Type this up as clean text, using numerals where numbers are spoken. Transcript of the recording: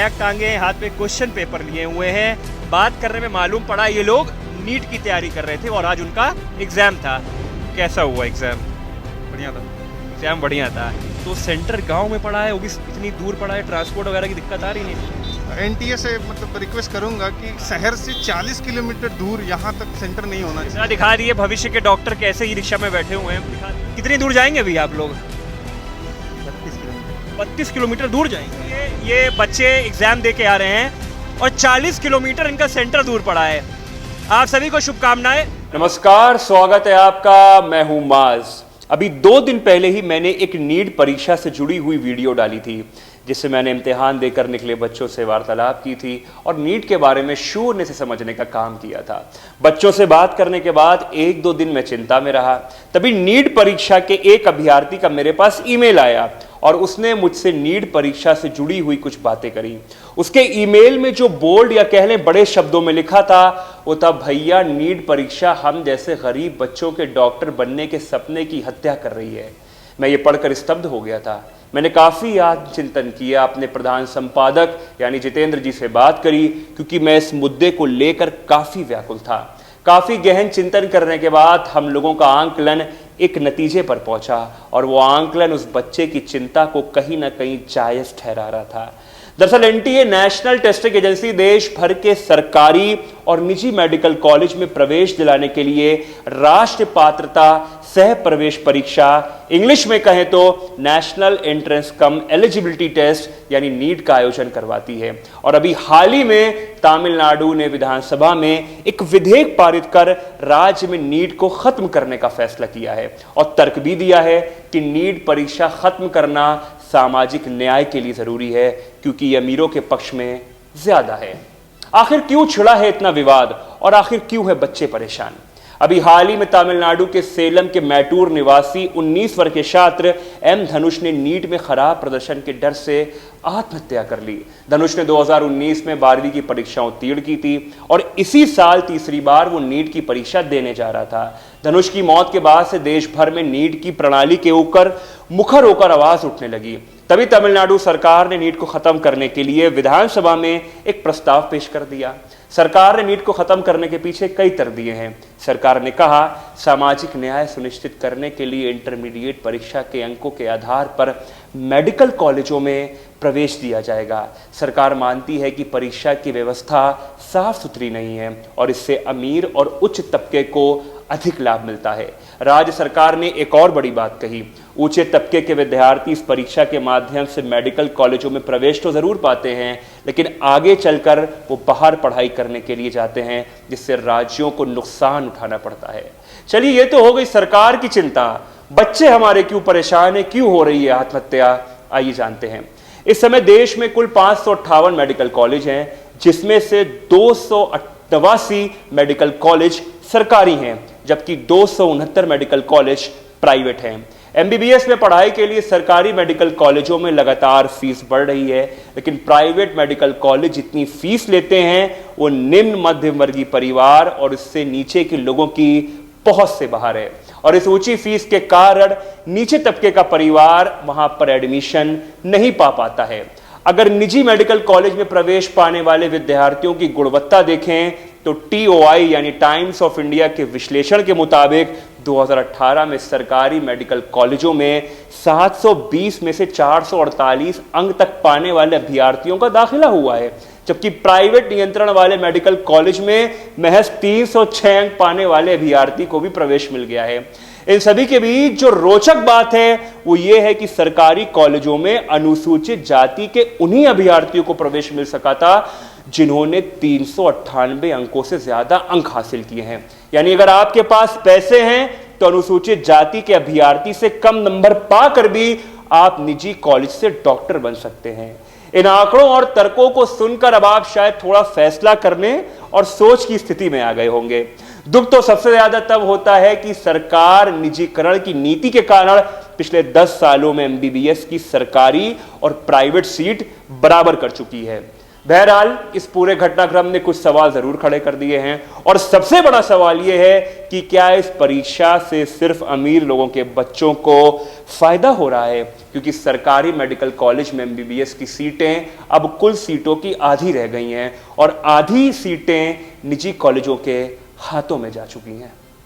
Bag टांगे हैं, हाथ में क्वेश्चन पेपर लिए हुए हैं। बात करने में मालूम पड़ा ये लोग नीट की तैयारी कर रहे थे और आज उनका एग्ज़ाम था। कैसा हुआ एग्ज़ाम? बढ़िया था। एग्ज़ाम बढ़िया था। तो सेंटर गांव में पड़ा है, वो भी इतनी दूर पड़ा है, ट्रांसपोर्ट वगैरह की दिक्कत आ रही नहीं? एनटीए से मतलब रिक्वेस्ट करूंगा कि शहर से 40 किलोमीटर दूर यहाँ तक सेंटर नहीं होना चाहिए। दिखा दिए भविष्य के डॉक्टर कैसे ही रिक्शा में बैठे हुए हैं। कितनी दूर जाएंगे अभी आप लोग? 32 किलोमीटर दूर जाएंगे। ये बच्चे एग्जाम दे के आ रहे हैं और 40 किलोमीटर इनका सेंटर दूर पड़ा है। आप सभी को शुभकामनाएं। नमस्कार, स्वागत है आपका। मैं हूं माज। अभी 2 दिन पहले ही मैंने एक नीट परीक्षा से जुड़ी हुई वीडियो डाली थी, जिससे मैंने इम्तिहान देकर निकले बच्चों से वार्तालाप की थी और नीट के बारे में शून्य से समझने का काम किया था। बच्चों से बात करने के बाद 1-2 दिन मैं चिंता में रहा। तभी नीट परीक्षा के एक अभ्यर्थी का मेरे पास ईमेल आया और उसने मुझसे नीट परीक्षा से जुड़ी हुई कुछ बातें करी। उसके ईमेल में जो बोल्ड या कह लें बड़े शब्दों में लिखा था वो था, भैया नीट परीक्षा हम जैसे गरीब बच्चों के डॉक्टर बनने के सपने की हत्या कर रही है। मैं ये पढ़कर स्तब्ध हो गया था। मैंने काफ़ी आत्मचिंतन किया, अपने प्रधान संपादक यानी जितेंद्र जी से बात करी, क्योंकि मैं इस मुद्दे को लेकर काफ़ी व्याकुल था। काफ़ी गहन चिंतन करने के बाद हम लोगों का आंकलन एक नतीजे पर पहुंचा और वो आंकलन उस बच्चे की चिंता को कहीं ना कहीं जायज़ ठहरा रहा था। दरअसल एनटीए नेशनल टेस्टिंग एजेंसी देश भर के सरकारी और निजी मेडिकल कॉलेज में प्रवेश दिलाने के लिए राष्ट्रीय पात्रता सह प्रवेश परीक्षा, इंग्लिश में कहें तो नेशनल एंट्रेंस कम एलिजिबिलिटी टेस्ट यानी नीट का आयोजन करवाती है। और अभी हाल ही में तमिलनाडु ने विधानसभा में एक विधेयक पारित कर राज्य में नीट को खत्म करने का फैसला किया है और तर्क भी दिया है कि नीट परीक्षा खत्म करना सामाजिक न्याय के लिए जरूरी है, क्योंकि ये अमीरों के पक्ष में ज्यादा है। आखिर क्यों छिड़ा है इतना विवाद और आखिर क्यों है बच्चे परेशान? अभी हाल ही में तमिलनाडु के सेलम के मैटूर निवासी 19 वर्ष के छात्र एम धनुष ने नीट में खराब प्रदर्शन के डर से आत्महत्या कर ली। धनुष ने 2019 में 12वीं की परीक्षा उत्तीर्ण की थी और इसी साल तीसरी बार वो नीट की परीक्षा देने जा रहा था। धनुष की मौत के बाद से देश भर में नीट की प्रणाली के ऊपर मुखर होकर आवाज उठने लगी। तभी तमिलनाडु सरकार ने नीट को खत्म करने के लिए विधानसभा में एक प्रस्ताव पेश कर दिया। सरकार ने नीट को खत्म करने के पीछे कई तर्क दिए हैं। सरकार ने कहा, सामाजिक न्याय सुनिश्चित करने के लिए इंटरमीडिएट परीक्षा के अंकों के आधार पर मेडिकल कॉलेजों में प्रवेश दिया जाएगा। सरकार मानती है कि परीक्षा की व्यवस्था साफ सुथरी नहीं है और इससे अमीर और उच्च तबके को अधिक लाभ मिलता है। राज्य सरकार ने एक और बड़ी बात कही, ऊंचे तबके के विद्यार्थी इस परीक्षा के माध्यम से मेडिकल कॉलेजों में प्रवेश तो जरूर पाते हैं, लेकिन आगे चलकर वो बाहर पढ़ाई करने के लिए जाते हैं, जिससे राज्यों को नुकसान उठाना पड़ता है। चलिए, ये तो हो गई सरकार की चिंता। बच्चे हमारे क्यों परेशान है, क्यों हो रही है आत्महत्या? आइए जानते हैं। इस समय देश में कुल 558 मेडिकल कॉलेज हैं, जिसमें से 288 मेडिकल कॉलेज सरकारी हैं, जबकि 269 मेडिकल कॉलेज प्राइवेट हैं। एमबीबीएस में पढ़ाई के लिए सरकारी मेडिकल कॉलेजों में लगातार फीस बढ़ रही है, लेकिन प्राइवेट मेडिकल कॉलेज जितनी फीस लेते हैं वो निम्न मध्यम वर्गीय परिवार और इससे नीचे के लोगों की पहुंच से बाहर है। और इस ऊंची फीस के कारण नीचे तबके का परिवार वहां पर एडमिशन नहीं पा पाता है। अगर निजी मेडिकल कॉलेज में प्रवेश पाने वाले विद्यार्थियों की गुणवत्ता देखें तो TOI यानी टाइम्स ऑफ इंडिया के विश्लेषण के मुताबिक 2018 में सरकारी मेडिकल कॉलेजों में 720 में से 448 अंक तक पाने वाले अभ्यर्थियों का दाखिला हुआ है, जबकि प्राइवेट नियंत्रण वाले मेडिकल कॉलेज में महज 306 अंक पाने वाले अभ्यर्थी को भी प्रवेश मिल गया है। इन सभी के बीच जो रोचक बात है वो ये है कि सरकारी कॉलेजों में अनुसूचित जाति के उन्हीं अभ्यर्थियों को प्रवेश मिल सका था जिन्होंने 398 अंकों से ज्यादा अंक हासिल किए हैं। यानी अगर आपके पास पैसे हैं तो अनुसूचित जाति के अभ्यर्थी से कम नंबर पाकर भी आप निजी कॉलेज से डॉक्टर बन सकते हैं। इन आंकड़ों और तर्कों को सुनकर अब आप शायद थोड़ा फैसला करने और सोच की स्थिति में आ गए होंगे। दुख तो सबसे ज्यादा तब होता है कि सरकार निजीकरण की नीति के कारण पिछले 10 सालों में एमबीबीएस की सरकारी और प्राइवेट सीट बराबर कर चुकी है। बहरहाल इस पूरे घटनाक्रम ने कुछ सवाल जरूर खड़े कर दिए हैं और सबसे बड़ा सवाल यह है कि क्या इस परीक्षा से सिर्फ अमीर लोगों के बच्चों को फायदा हो रहा है, क्योंकि सरकारी मेडिकल कॉलेज में एमबीबीएस की सीटें अब कुल सीटों की आधी रह गई हैं और आधी सीटें निजी कॉलेजों के हाथों में जा चुकी हैं।